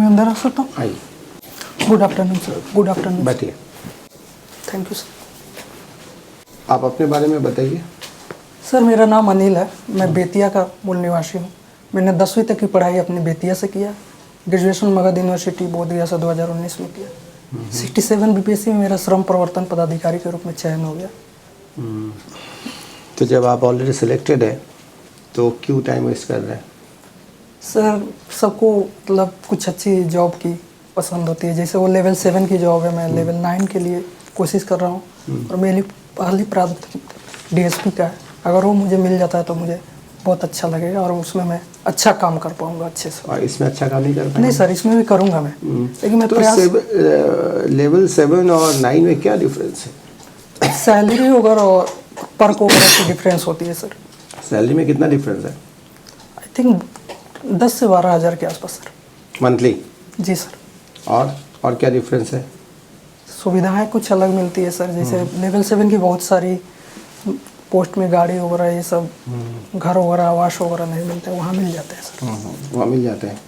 अंदर आ सकता हूँ? आइए, good afternoon sir. Good afternoon. बैठिए। Thank you sir. आप अपने बारे में बताइए। सर मेरा नाम अनिल है, मैं बेतिया का मूल निवासी हूँ। मैंने 10वीं तक की पढ़ाई अपनी बेतिया से किया। ग्रेजुएशन मगध यूनिवर्सिटी बोधगया से 2019 में किया। 67 बीपीएससी में मेरा श्रम प्रवर्तन पदाधिकारी के रूप में चयन हो गया। तो जब आप ऑलरेडी सिलेक्टेड है तो क्यों टाइम वेस्ट कर रहे हैं? सर सबको मतलब कुछ अच्छी जॉब की पसंद होती है, जैसे वो लेवल 7 की जॉब है, मैं लेवल 9 के लिए कोशिश कर रहा हूँ और मेरी पहली प्राथमिकता डीएसपी का है। अगर वो मुझे मिल जाता है तो मुझे बहुत अच्छा लगेगा और उसमें मैं अच्छा काम कर पाऊँगा अच्छे से। और इसमें अच्छा काम नहीं कर पाएंगे? नहीं सर, इसमें भी करूँगा मैं, लेकिन मैं तो प्रयास। लेवल 7 और 9 में क्या डिफरेंस है? सैलरी वगैरह और पर्क वगैरह की डिफरेंस होती है सर। सैलरी में कितना डिफरेंस है? आई थिंक 10 से 12 हज़ार के आसपास सर। मंथली? जी सर। और क्या डिफरेंस है? सुविधाएं कुछ अलग मिलती है सर, जैसे लेवल 7 की बहुत सारी पोस्ट में गाड़ी वगैरह ये सब, घर वगैरह आवास वगैरह नहीं मिलते, वहाँ मिल जाते हैं सर। वहाँ मिल जाते हैं।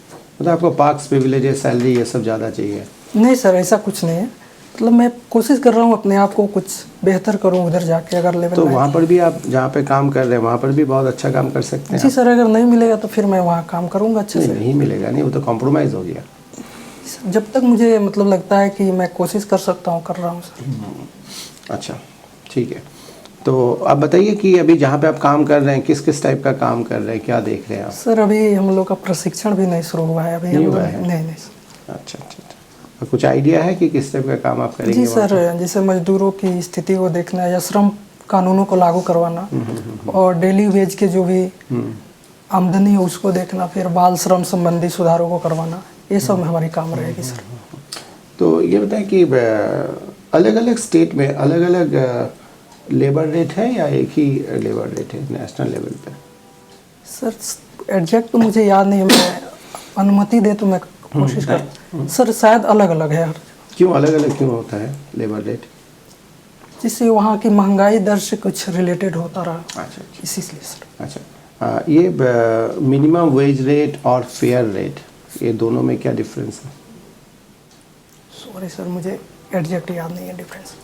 मतलब आपको पार्क्स, प्रिविलेजेस, सैलरी ये सब ज़्यादा चाहिए? नहीं सर, ऐसा कुछ नहीं है। मतलब मैं कोशिश कर रहा हूँ अपने आप को कुछ बेहतर करूँ उधर जाके। अगर लेवल तो वहाँ पर भी आप जहाँ पे काम कर रहे हैं वहाँ पर भी बहुत अच्छा काम कर सकते हैं? जी सर, अगर नहीं मिलेगा तो फिर मैं वहाँ काम करूँगा अच्छे से। नहीं मिलेगा, नहीं, वो तो कॉम्प्रोमाइज़ हो गया। जब तक मुझे मतलब लगता है कि मैं कोशिश कर सकता हूँ, कर रहा हूँ सर। अच्छा, ठीक है। तो आप बताइए कि अभी जहाँ पे आप काम कर रहे हैं किस किस टाइप का काम कर रहे हैं, क्या देख रहे हैं आप? सर अभी हम लोग का प्रशिक्षण भी नहीं शुरू हुआ है अभी। नहीं हुआ है? नहीं सर। अच्छा। और कुछ आइडिया है कि किस टाइप का काम आप करेंगे? जी सर, जैसे मजदूरों की स्थिति को देखना या श्रम कानूनों को लागू करवाना और डेली वेज के जो भी आमदनी है उसको देखना, फिर बाल श्रम संबंधी सुधारों को करवाना, ये सब में हमारी काम रहेगी सर। तो ये बताएं कि अलग अलग स्टेट में अलग अलग लेबर रेट है या एक ही लेबर रेट है नेशनल लेवल पे? सर एग्जैक्ट तो मुझे याद नहीं है, मैं अनुमति दे तो मैं कोशिश कर। सर शायद अलग अलग है। क्यों अलग अलग क्यों होता है लेबर रेट? जिससे वहाँ की महंगाई दर से कुछ रिलेटेड होता रहा। अच्छा। इसीलिए सर। अच्छा, ये मिनिमम वेज रेट और फेयर रेट, ये दोनों में क्या डिफरेंस है? सॉरी सर, मुझे एग्जैक्ट याद नहीं है डिफरेंस।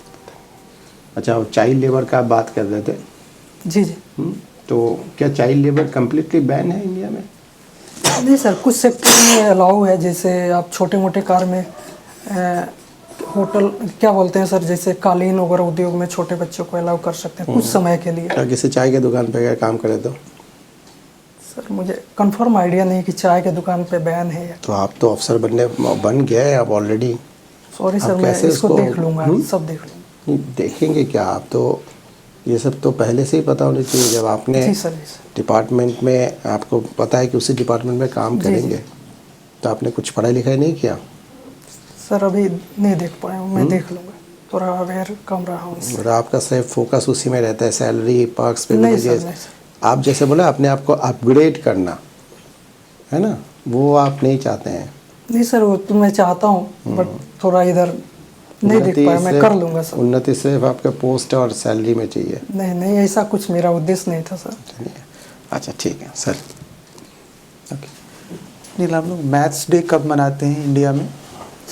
अच्छा, चाइल्ड लेबर का आप बात कर रहे थे? जी। तो क्या चाइल्ड लेबर कम्प्लीटली बैन है इंडिया में? नहीं सर, कुछ सेक्टर में अलाउ है, जैसे आप छोटे मोटे कार में होटल क्या बोलते हैं सर, जैसे कालीन वगैरह उद्योग में छोटे बच्चों को अलाउ कर सकते हैं कुछ समय के लिए। क्या किसी चाय के दुकान पे काम करे तो? सर मुझे कंफर्म आइडिया नहीं कि चाय के दुकान पे बैन है। तो आप तो अफसर बन गए आप ऑलरेडी। सॉरी सर, मैं इसको देख लूँगा, सब देख लूँगा। देखेंगे क्या आप? तो ये सब तो पहले से ही पता होना चाहिए जब आपने डिपार्टमेंट में, आपको पता है कि उसी डिपार्टमेंट में काम करेंगे, तो आपने कुछ पढ़ाई लिखाई नहीं किया? सर अभी नहीं देख पाया हूँ, मैं देख लूँगा, थोड़ा अवेयर कम रहा हूँ। और आपका सिर्फ फोकस उसी में रहता है, सैलरी, पर्क्स, प्रिविलेजेस। आप जैसे बोले अपने आप को अपग्रेड करना है ना, वो आप नहीं चाहते हैं? नहीं सर, वो तो मैं चाहता हूँ, बट थोड़ा इधर नहीं देख पाया। मैं कर लूँगा सर। उन्नति सिर्फ आपका पोस्ट और सैलरी में चाहिए? नहीं, ऐसा कुछ मेरा उद्देश्य नहीं था सर। अच्छा ठीक है सर। ओके। नहीं, आप लोग मैथ्स डे कब मनाते हैं इंडिया में?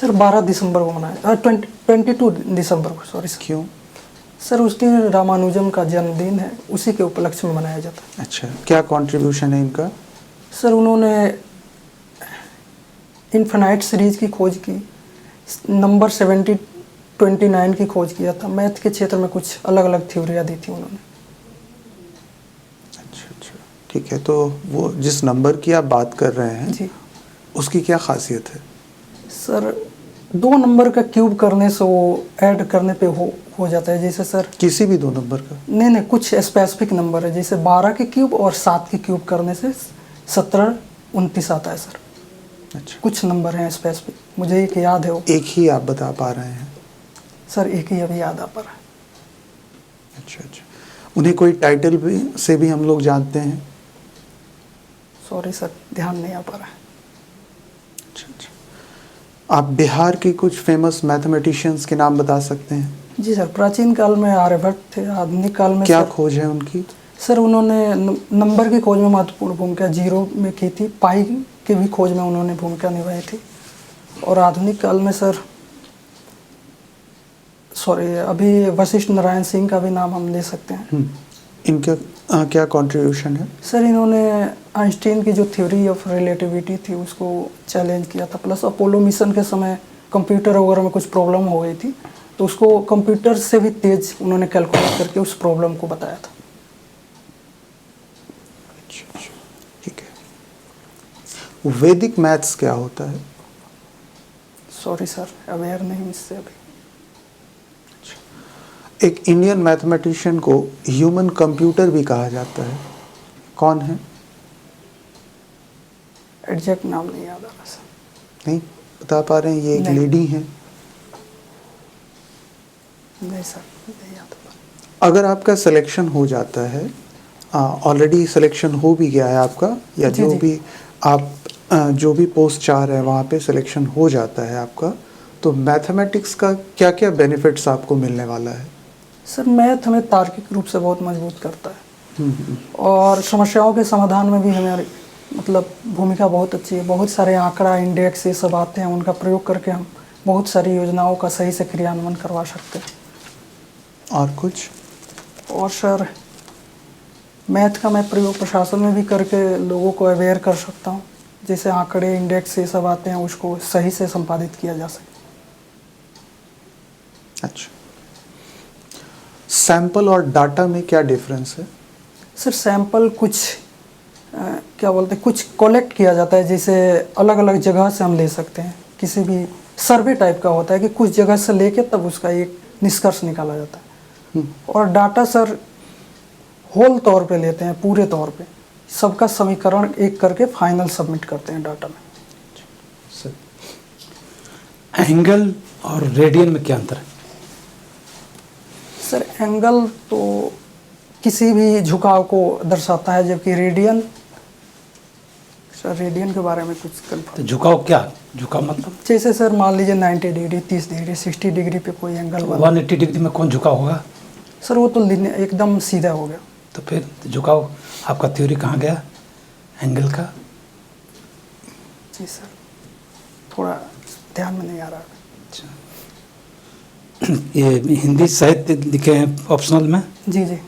सर 12 दिसंबर को मनाया, 22 दिसंबर को, सॉरी सर। क्यों? सर उस दिन रामानुजम का जन्मदिन है, उसी के उपलक्ष्य में मनाया जाता है। अच्छा, क्या कंट्रीब्यूशन है इनका? सर उन्होंने इन्फिनाइट सीरीज की खोज की, नंबर 29 की खोज किया था। मैथ के क्षेत्र में कुछ अलग अलग थ्योरियाँ दी थी उन्होंने। अच्छा, ठीक है। तो वो जिस नंबर की आप बात कर रहे हैं जी, उसकी क्या खासियत है? सर 2 नंबर का क्यूब करने से वो ऐड करने पे हो जाता है। जैसे सर किसी भी 2 नंबर का? नहीं, कुछ स्पेसिफिक नंबर है, जैसे 12 के क्यूब और 7 के क्यूब करने से 1729 आता है सर। अच्छा, कुछ नंबर हैं स्पेसिफिक, मुझे एक याद है वो। एक ही आप बता पा रहे हैं? सर एक ही अभी याद आ पा रहा है। अच्छा, उन्हें कोई टाइटल भी से भी हम लोग जानते हैं? सॉरी सर, ध्यान नहीं आ पा रहा है। अच्छा, आप बिहार के कुछ फेमस मैथमेटिशियंस के नाम बता सकते हैं? जी सर, प्राचीन काल में आर्यभट्ट थे, आधुनिक काल में क्या खोज है उनकी? सर उन्होंने नंबर की खोज में महत्वपूर्ण भूमिका जीरो में की थी, पाई के भी खोज में उन्होंने भूमिका निभाई थी। और आधुनिक काल में सर सॉरी अभी वशिष्ठ नारायण सिंह का भी नाम हम ले सकते हैं। इनका क्या कंट्रीब्यूशन है? सर इन्होंने आइंस्टीन की जो थ्योरी ऑफ रिलेटिविटी थी उसको चैलेंज किया था, प्लस अपोलो मिशन के समय कंप्यूटर वगैरह में कुछ प्रॉब्लम हो गई थी तो उसको कंप्यूटर से भी तेज उन्होंने कैलकुलेट करके उस प्रॉब्लम को बताया था। ठीक है। वैदिक मैथ्स क्या होता है? सॉरी सर अवेयर नहीं इससे अभी। एक इंडियन मैथमेटिशियन को ह्यूमन कंप्यूटर भी कहा जाता है, कौन है? एग्जैक्ट नाम नहीं याद आ रहा सर। नहीं बता पा रहे हैं? ये एक लेडी हैं। नहीं सर नहीं याद आ रहा। अगर आपका सिलेक्शन हो जाता है, ऑलरेडी सिलेक्शन हो भी गया है आपका, या जी, जो जी। भी आप जो भी पोस्ट चाह रहे हैं वहाँ पे सिलेक्शन हो जाता है आपका, तो मैथमेटिक्स का क्या क्या बेनिफिट्स आपको मिलने वाला है? सर मैथ हमें तार्किक रूप से बहुत मजबूत करता है और समस्याओं के समाधान में भी हमारी मतलब भूमिका बहुत अच्छी है। बहुत सारे आंकड़ा इंडेक्स ये सब आते हैं, उनका प्रयोग करके हम बहुत सारी योजनाओं का सही से क्रियान्वयन करवा सकते हैं। और कुछ? और सर मैथ का मैं प्रयोग प्रशासन में भी करके लोगों को अवेयर कर सकता हूँ, जैसे आंकड़े इंडेक्स ये सब आते हैं उसको सही से संपादित किया जा सके। अच्छा, सैंपल और डाटा में क्या डिफरेंस है? सर सैंपल कुछ क्या बोलते हैं कुछ कलेक्ट किया जाता है, जैसे अलग अलग जगह से हम ले सकते हैं, किसी भी सर्वे टाइप का होता है कि कुछ जगह से लेके तब उसका एक निष्कर्ष निकाला जाता है। और डाटा सर होल तौर पे लेते हैं, पूरे तौर पे सबका समीकरण एक करके फाइनल सबमिट करते हैं डाटा में। एंगल और रेडियन में क्या अंतर है? सर एंगल तो किसी भी झुकाव को दर्शाता है, जबकि रेडियन सर रेडियन के बारे में कुछ कंफर्म। तो झुकाव क्या? झुकाव मतलब जैसे सर मान लीजिए 90 डिग्री 30 डिग्री 60 डिग्री पे कोई एंगल बना, 180 डिग्री में कौन झुकाव होगा? सर वो तो एकदम सीधा हो गया। तो फिर झुकाव आपका थ्योरी कहाँ गया एंगल का? जी सर थोड़ा ध्यान में नहीं आ रहा। अच्छा, ये हिंदी साहित्य लिखे हैं ऑप्शनल में? जी जी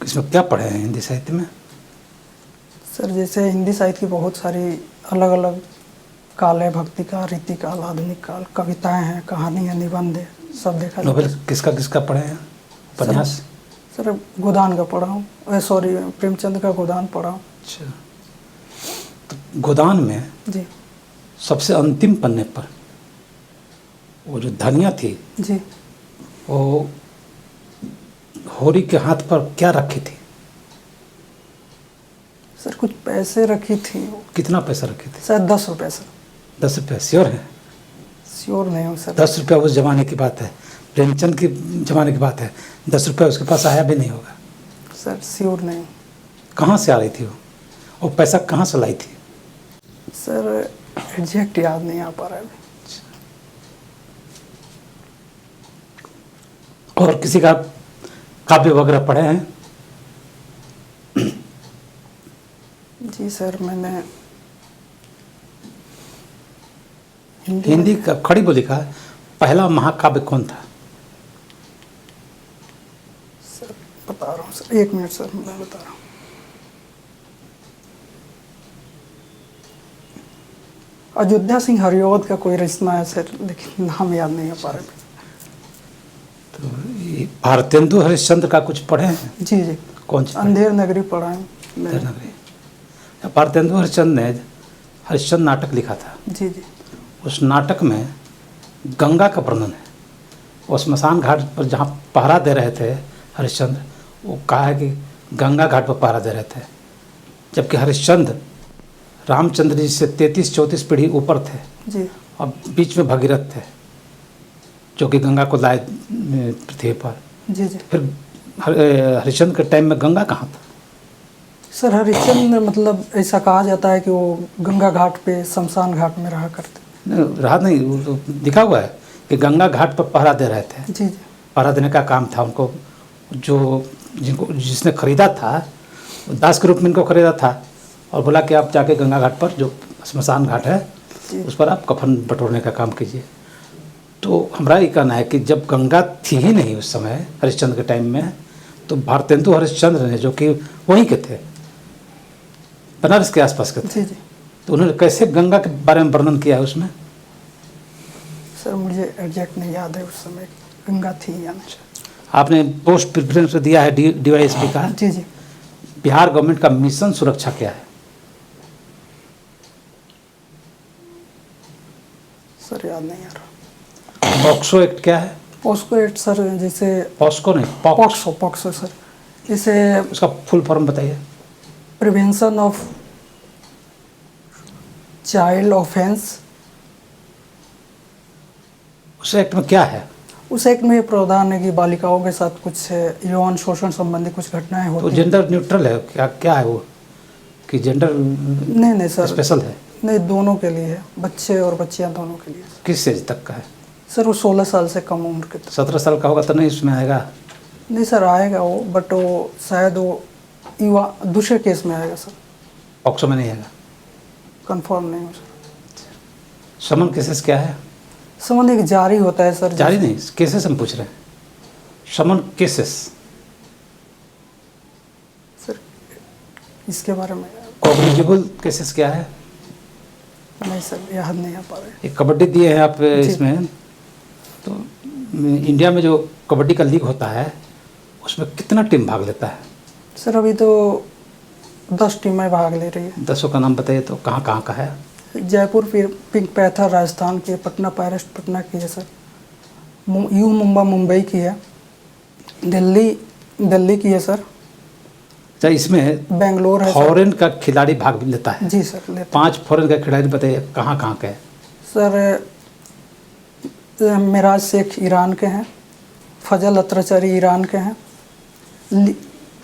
इसमें क्या पढ़े हैं हिंदी साहित्य में? सर जैसे हिंदी साहित्य की बहुत सारी अलग अलग काल है, भक्ति काल, रीति काल, आधुनिक काल, कविताएं हैं, कहानी है, निबंध है, सब देखा जाता नोवेल है। किसका किसका पढ़े हैं? उपन्यास? सर गोदान का पढ़ा हूँ, सॉरी प्रेमचंद का गोदान पढ़ा हूँ। अच्छा, तो गोदान में जी सबसे अंतिम पन्ने पर वो जो धनिया थी जी वो होरी के हाथ पर क्या रखी थी? सर कुछ पैसे रखी थी, कितना पैसा रखे थे? शायद 10 रुपये सर। 10 रुपये श्योर है? श्योर नहीं हूँ सर। 10 रुपये उस जमाने की बात है, प्रेमचंद की जमाने की बात है। 10 रुपये उसके पास आया भी नहीं होगा। सर श्योर नहीं। कहाँ से आ रही थी वो पैसा कहाँ से लाई थी? सर एग्जैक्ट याद नहीं आ पा रहा है अभी। और किसी का काव्य वगैरह पढ़े हैं? जी सर मैंने हिंदी का खड़ी बोली का पहला महाकाव्य कौन था? सर बता रहा हूँ सर, 1 मिनट सर मैं बता रहा हूँ। अयोध्या सिंह हरिऔध का कोई रचना है सर, लेकिन नाम याद नहीं आ पा रहा है। तो ये भारतेंदु हरिश्चंद्र का कुछ पढ़े हैं? जी जी कौन सी? अंधेर नगरी पढ़ा है मैंने। देवनागरी। भारतेंदु हरिश्चंद्र ने हरिश्चंद्र नाटक लिखा था। जी जी उस नाटक में गंगा का वर्णन है। वो स्मशान घाट पर जहाँ पहरा दे रहे थे हरिश्चंद्र, वो कहा है कि गंगा घाट पर पहरा दे रहे थे, जबकि हरिश्चंद्र रामचंद्र जी से 33-34 पीढ़ी ऊपर थे जी और बीच में भगीरथ थे जो कि गंगा को लाए पृथ्वी पर। जी जी फिर हरिश्चंद्र के टाइम में गंगा कहाँ था? सर हरिश्चंद्र मतलब ऐसा कहा जाता है कि वो गंगा घाट पे शमशान घाट में रहा करते। रहा नहीं, वो तो लिखा हुआ है कि गंगा घाट पर पहरा दे रहे थे। जी जी पहरा देने का काम था उनको। जो जिसने खरीदा था वो दास के रूप में इनको खरीदा था और बोला कि आप जाके गंगा घाट पर जो स्मशान घाट है जी। उस पर आप कफन बटोरने का काम कीजिए। तो हमारा ये कहना है कि जब गंगा थी ही नहीं उस समय हरिश्चंद्र के टाइम में, तो भारतेंदु हरिश्चंद्र ने, जो कि वहीं के थे, बनारस के आसपास के थे, जी जी तो उन्होंने कैसे गंगा के बारे में वर्णन किया है उसमें? सर, मुझे एग्जैक्ट नहीं याद है उस समय गंगा थी या नहीं। आपने पोस्ट प्रेफरेंस दिया है DYSP का। जी जी बिहार गवर्नमेंट का मिशन सुरक्षा क्या है? सर याद नहीं आ रहा। पॉक्सो एक्ट क्या है? पॉक्सो एक्ट सर, जैसे पॉस्को नहीं, पॉक्सो सर, जैसे उसका फुल फॉर्म बताइए। Prevention of child offence. उस एक्ट में क्या है? उस एक्ट में प्रावधान है कि बालिकाओं के साथ कुछ यौन शोषण संबंधी कुछ घटनाएं तो होती हैं। जेंडर न्यूट्रल है क्या? क्या है वो कि जेंडर नहीं सर, स्पेशल है? नहीं, दोनों के लिए है, बच्चे और बच्चियां दोनों के लिए। किस एज तक का है? सर वो 16 साल से कम उम्र के। 17 साल का होगा तो नहीं उसमें आएगा? नहीं सर, आएगा वो, बट वो शायद वो युवा दूसरे केस में आएगा सर, पॉक्सो में नहीं आएगा। कंफर्म नहीं हूँ सर। समन केसेस क्या है? समन एक जारी होता है सर। जारी नहीं, केसेस हम पूछ रहे हैं। समन केसेस सर इसके बारे में कॉग्निजेबल केसेस क्या है? नहीं सर, याद नहीं आ पा रहे। एक कबड्डी दिए हैं आप इसमें, तो इंडिया में जो कबड्डी का लीग होता है उसमें कितना टीम भाग लेता है? सर अभी तो 10 टीमें भाग ले रही है। 10 का नाम बताइए तो। कहाँ कहाँ का है? जयपुर फिर पिंक पैथर राजस्थान की है, पटना पायरेट्स पटना की है सर, यू मुंबई की है, दिल्ली की है सर, अच्छा, इसमें बेंगलोर है सर। फॉरेन का खिलाड़ी भाग लेता है? जी सर, लेते 5 फॉरेन का खिलाड़ी बताइए कहाँ कहाँ के हैं? सर। मिराज शेख ईरान के हैं, फजल अत्रचरी ईरान के हैं,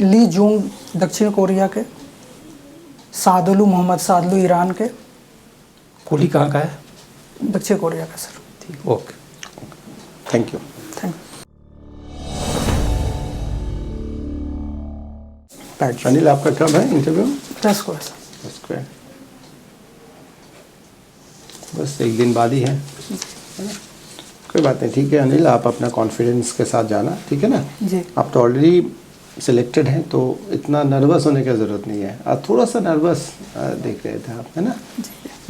ली जूंग दक्षिण कोरिया के, मोहम्मद सादलू ईरान के। कोहली कहाँ का है? दक्षिण कोरिया का सर। ठीक, okay, thank you. Thank PAT Anil, आपका कब है इंटरव्यू? यू। 10 को है सर। उसको है। बस एक दिन बाद ही है ना? कोई बात नहीं, ठीक है अनिल, आप अपना कॉन्फिडेंस के साथ जाना, ठीक है ना? जी आप तो ऑलरेडी सिलेक्टेड हैं, तो इतना नर्वस होने की ज़रूरत नहीं है। आप थोड़ा सा नर्वस देख रहे थे आप, है ना?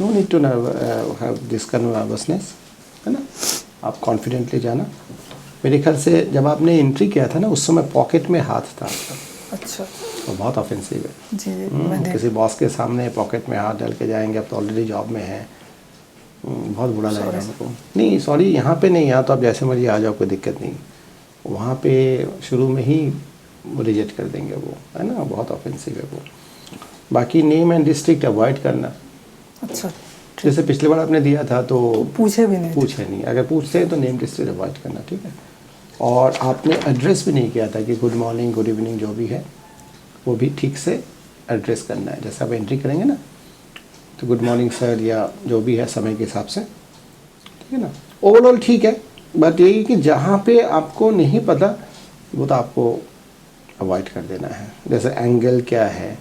No need to have this kind of nervousness, है ना? आप कॉन्फिडेंटली जाना। मेरे ख्याल से जब आपने एंट्री किया था ना, उस समय पॉकेट में हाथ था आपका, अच्छा। तो बहुत ऑफेंसिव है। जी मैं देख। किसी बॉस के सामने पॉकेट में हाथ डाल के जाएंगे, अब तो ऑलरेडी जॉब में हैं, बहुत बुरा लगेगा हमको। नहीं सॉरी, यहाँ पे नहीं, यहाँ तो आप जैसे मर्जी आ जाओ, कोई दिक्कत नहीं। वहाँ पे शुरू में ही रिजेक्ट कर देंगे वो, है ना? बहुत ऑफेंसिव है वो। बाकी नेम एंड डिस्ट्रिक्ट अवॉइड करना। अच्छा, जैसे पिछले बार आपने दिया था तो पूछे भी नहीं। पूछे नहीं, अगर पूछते हैं तो नेम डिस्ट्रिक्ट अवॉइड करना, ठीक है? और आपने एड्रेस भी नहीं किया था कि गुड मॉर्निंग गुड इवनिंग जो भी है वो भी ठीक से एड्रेस करना है। जैसे आप एंट्री करेंगे ना, तो गुड मॉर्निंग सर या जो भी है समय के हिसाब से, ठीक है ना? ओवरऑल ठीक है, बट यही कि जहाँ पे आपको नहीं पता वो तो आपको अवॉइड कर देना है। जैसे एंगल क्या है,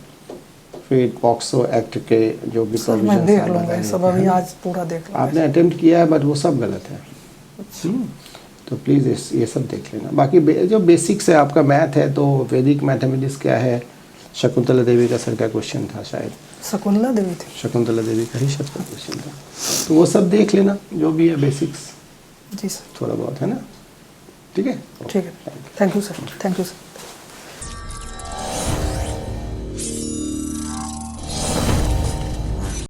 फिर पॉक्सो एक्ट के जो भी सर मैं provisions देख आप लूँगा ये बताएंगे, सब, है अभी ना? आज पूरा देख लूँगा। आपने अटेम्प्ट किया है बट वो सब गलत है। तो प्लीज़ ये सब देख लेना। बाकी जो बेसिक्स है, आपका मैथ है तो वैदिक मैथमेटिक्स क्या है, शकुंतला देवी का सर का क्वेश्चन था शायद, शकुंतला देवी थी। शकुंतला देवी का ही शब्द का क्वेश्चन था, तो वो सब देख लेना जो भी है बेसिक्स जी सर। थोड़ा बहुत, है ना? ठीक है, ठीक है, thank you sir, thank you sir.